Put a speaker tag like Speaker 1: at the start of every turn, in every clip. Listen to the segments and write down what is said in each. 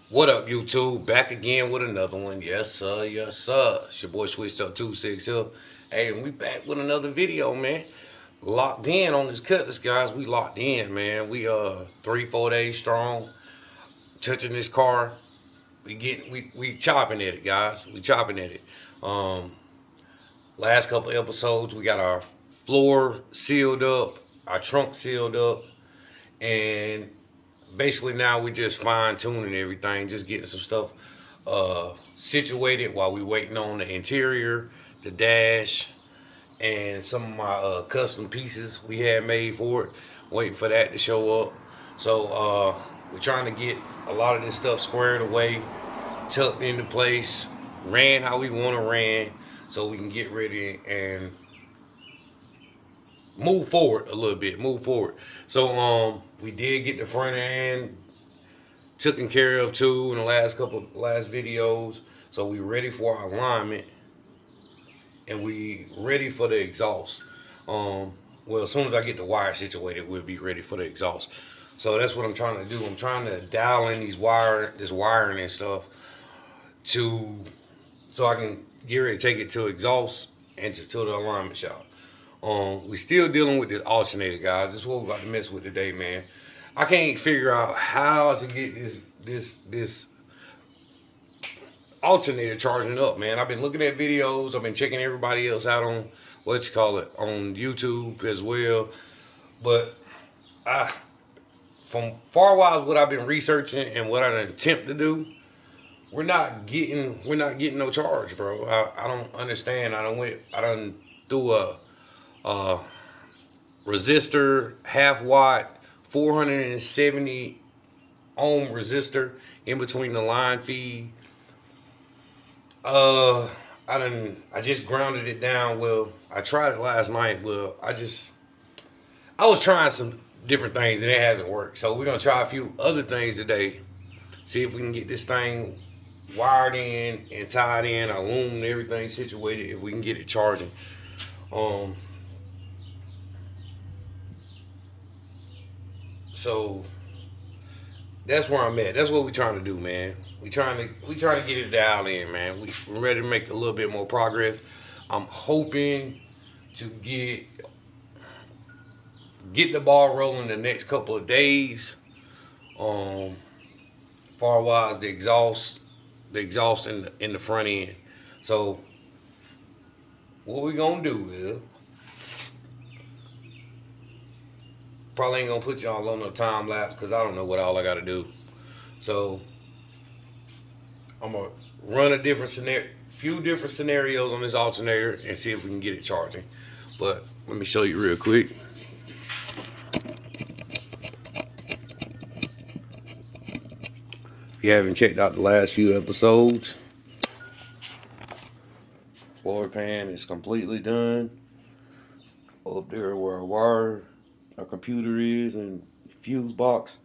Speaker 1: What up, YouTube? Back again with another one. Yes, sir. Yes, sir. It's your boy Switched Up 260. Hey, and we back with another video, man. Locked in on this cutlass, guys. We locked in, man. We 3-4 days strong. Touching this car. We chopping at it, guys. We chopping at it. Um, Last couple episodes, we got our floor sealed up, our trunk sealed up, and basically now we just fine tuning everything, just getting some stuff situated while we waiting on the interior, the dash, and some of my custom pieces we had made for it. Waiting for that to show up. So we're trying to get a lot of this stuff squared away, tucked into place, ran how we want to ran, so we can get ready and move forward a little bit. Move forward. So we did get the front end taken care of too in the last videos. So we ready for our alignment and we ready for the exhaust. Well, as soon as I get the wire situated, we'll be ready for the exhaust. So that's what I'm trying to do. I'm trying to dial in this wiring and stuff so I can get ready to take it to exhaust and to the alignment shop. We still dealing with this alternator, guys. This is what we're about to mess with today, man. I can't figure out how to get this alternator charging up, man. I've been looking at videos. I've been checking everybody else out on on YouTube as well. But from far-wise, what I've been researching and what I attempt to do, we're not getting no charge, bro. I don't understand. I done do a resistor, half watt, 470 ohm resistor in between the line feed. I just grounded it down. Well, I tried it last night. Well, I was trying some different things and it hasn't worked. So we're gonna try a few other things today. See if we can get this thing wired in and tied in, our loom and everything situated, if we can get it charging. So that's where I'm at. That's what we're trying to do, man. We trying to get it dialed in, man. We're ready to make a little bit more progress. I'm hoping to get the ball rolling the next couple of days. Far wise the exhaust in the front end. So what we gonna do is probably ain't gonna put y'all on no time lapse because I don't know what all I gotta do. So I'm gonna run few different scenarios on this alternator and see if we can get it charging. But let me show you real quick. If you haven't checked out the last few episodes, floor pan is completely done. Up there where our computer is and fuse box.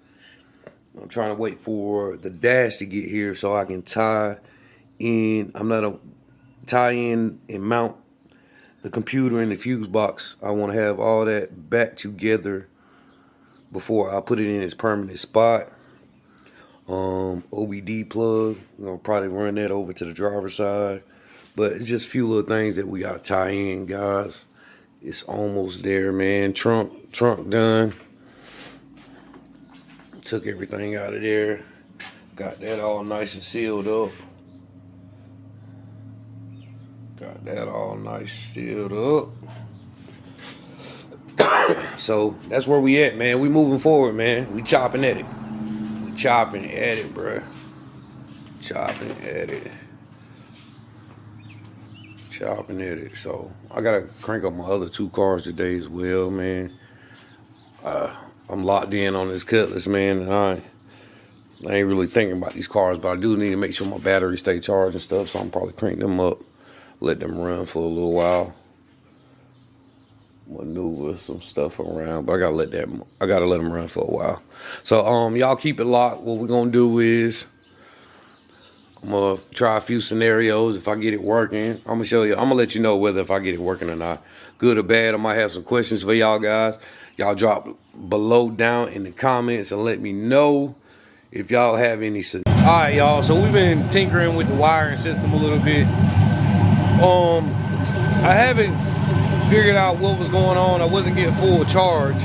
Speaker 1: I'm trying to wait for the dash to get here so I can tie in and mount the computer and the fuse box. I want to have all that back together before I put it in its permanent spot. OBD plug, probably run that over to the driver's side. But it's just a few little things that we gotta tie in, guys. It's almost there, man. Trunk done. Took everything out of there. Got that all nice and sealed up. So that's where we at, man. We moving forward, man. We chopping at it. We chopping at it, bruh. Chopping at it. So I gotta crank up my other two cars today as well, man. I'm locked in on this cutlass, man. I ain't really thinking about these cars, but I do need to make sure my batteries stay charged and stuff. So I'm probably crank them up, let them run for a little while, maneuver some stuff around. But I gotta let them run for a while. So y'all keep it locked. What we're gonna do is I'm gonna try a few scenarios. If I get it working, I'm gonna show you. I'm gonna let you know whether if I get it working or not, good or bad. I might have some questions for y'all guys. Y'all drop below down in the comments and let me know if y'all have any. All
Speaker 2: Alright, y'all, so we've been tinkering with the wiring system a little bit. I haven't figured out what was going on. I wasn't getting full charge.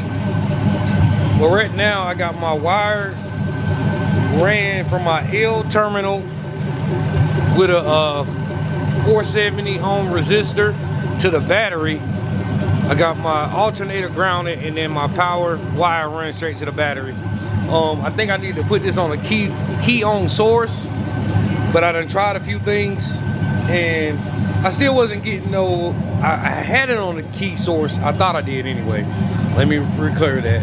Speaker 2: But right now I got my wire ran from my L terminal with a 470 ohm resistor to the battery. I got my alternator grounded, and then my power wire runs straight to the battery. I think I need to put this on a key on source, but I done tried a few things and I still wasn't getting no. I had it on the key source. I thought I did anyway. Let me clear that.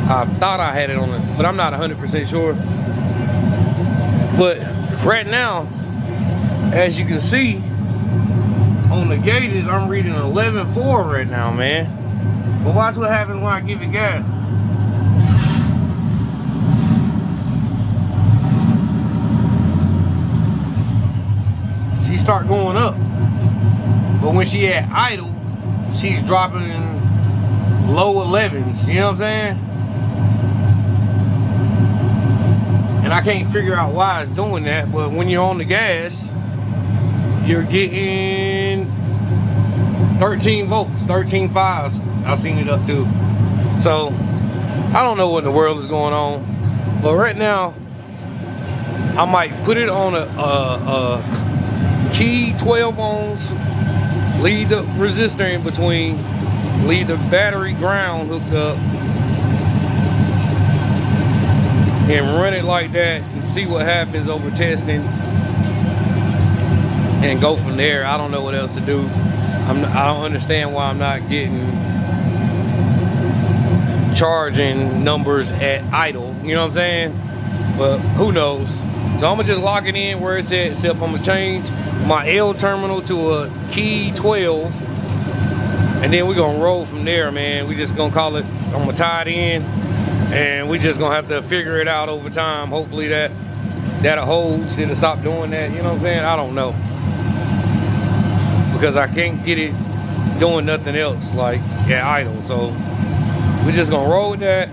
Speaker 2: I thought I had it on it, but I'm not 100% sure. But right now, as you can see on the gauges, I'm reading 11.4 right now, man. But watch what happens when I give it gas. She start going up, but when she at idle, she's dropping low 11s. You know what I'm saying? And I can't figure out why it's doing that. But when you're on the gas, you're getting 13 volts, 13.5s. I've seen it up to. So I don't know what in the world is going on, but right now I might put it on a key 12 ohms, leave the resistor in between, leave the battery ground hooked up, and run it like that and see what happens over testing and go from there. I don't know what else to do. I don't understand why I'm not getting charging numbers at idle, you know what I'm saying? But who knows? So I'm gonna just lock it in where it's at, except I'm gonna change my L terminal to a key 12, and then we're gonna roll from there, man. We just gonna call it, I'm gonna tie it in, and we just gonna have to figure it out over time. Hopefully that'll hold, it'll stop doing that, you know what I'm saying? I don't know, because I can't get it doing nothing else like at idle. So we're just gonna roll with that.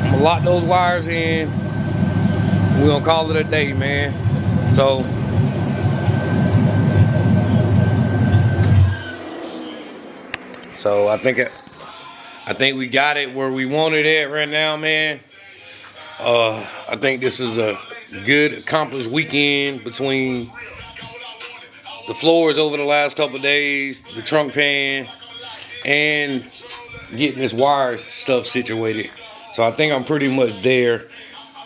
Speaker 2: I'm gonna lock those wires in. We're gonna call it a day, man. So I think we got it where we wanted it right now, man. I think this is a good accomplished weekend between the floors over the last couple of days, the trunk pan, and getting this wire stuff situated. So I think I'm pretty much there.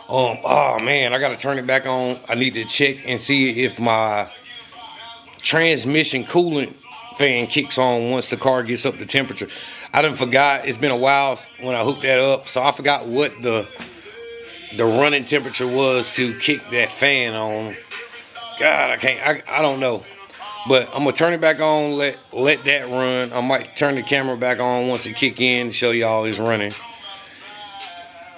Speaker 2: Oh man, I gotta turn it back on. I need to check and see if my transmission coolant fan kicks on once the car gets up to temperature. I done forgot. It's been a while when I hooked that up, so I forgot what the running temperature was to kick that fan on. God, I don't know. But I'm gonna turn it back on, let that run. I might turn the camera back on once it kick in, show y'all it's running.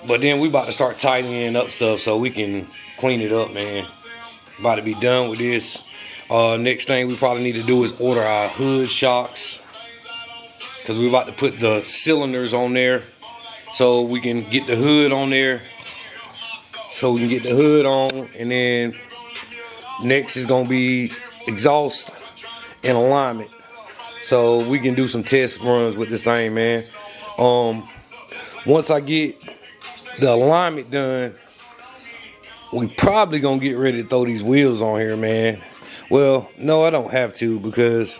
Speaker 2: But then we about to start tightening up stuff so we can clean it up, man. About to be done with this. Next thing we probably need to do is order our hood shocks, because we're about to put the cylinders on there so we can get the hood on there. So we can get the hood on, and then next is gonna be exhaust and alignment. So we can do some test runs with this thing, man. Once I get the alignment done, we probably gonna get ready to throw these wheels on here, man. Well, no, I don't have to, because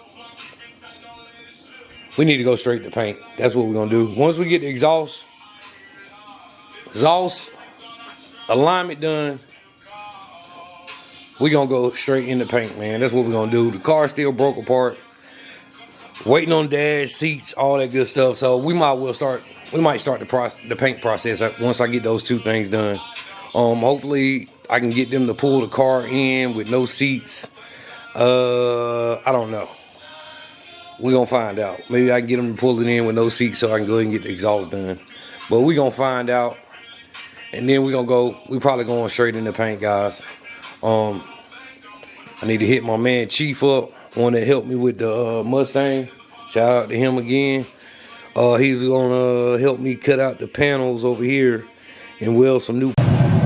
Speaker 2: we need to go straight to paint. That's what we're gonna do. Once we get the exhaust alignment done, we gonna go straight into paint, man. That's what we're gonna do. The car still broke apart, waiting on dash, seats, all that good stuff. So we might start the paint process once I get those two things done. Hopefully I can get them to pull the car in with no seats. I don't know. We're gonna find out. Maybe I can get them to pull it in with no seats so I can go ahead and get the exhaust done. But we're gonna find out. And then we probably going straight into paint, guys. I need to hit my man Chief up, one that helped me with the Mustang. Shout out to him again. He's gonna help me cut out the panels over here and weld some new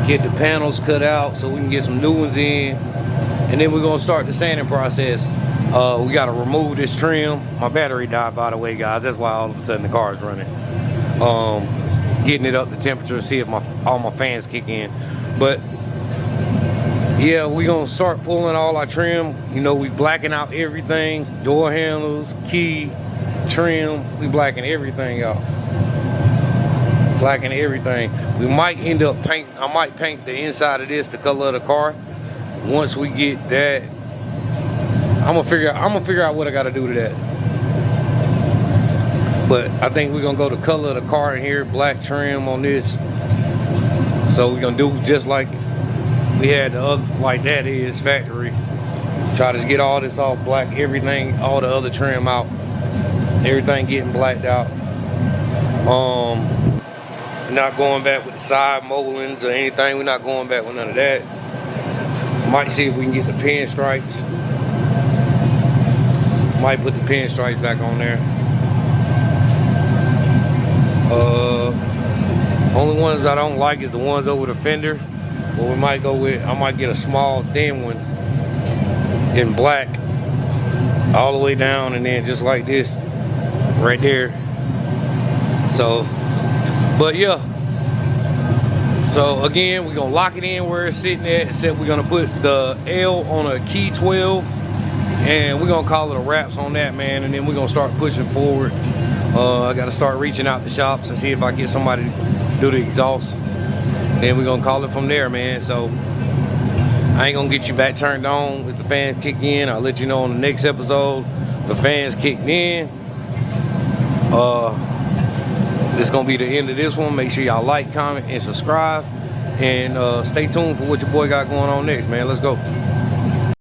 Speaker 2: get the panels cut out so we can get some new ones in, and then we're gonna start the sanding process. We gotta remove this trim. My battery died, by the way, guys. That's why all of a sudden the car is running. Getting it up to temperature, see if all my fans kick in. But yeah, we're gonna start pulling all our trim. You know, we blacking out everything, door handles, key, trim. We blacking everything out. Blacking everything. We might end up painting. I might paint the inside of this the color of the car. Once we get that, I'm gonna figure out what I gotta do to that. But I think we're gonna go the color of the car in here, black trim on this. So we're gonna do just like we had the other, like that is factory. Try to get all this off, black everything, all the other trim out. Everything getting blacked out. Not going back with the side moldings or anything. We're not going back with none of that. Might see if we can get the pinstripes. Might put the pinstripes back on there. Only ones I don't like is the ones over the fender. But we might go with, I might get a small thin one in black all the way down, and then just like this right there. So, but yeah. So again, we're gonna lock it in where it's sitting at, except we're gonna put the L on a key 12, and we're gonna call it a wraps on that, man, and then we're gonna start pushing forward. I gotta start reaching out to shops and see if I get somebody to do the exhaust. Then we're gonna call it from there, man. So I ain't gonna get you back turned on with the fans kick in. I'll let you know on the next episode. The fans kicked in. This is gonna be the end of this one. Make sure y'all like, comment, and subscribe, and stay tuned for what your boy got going on next, man. Let's go.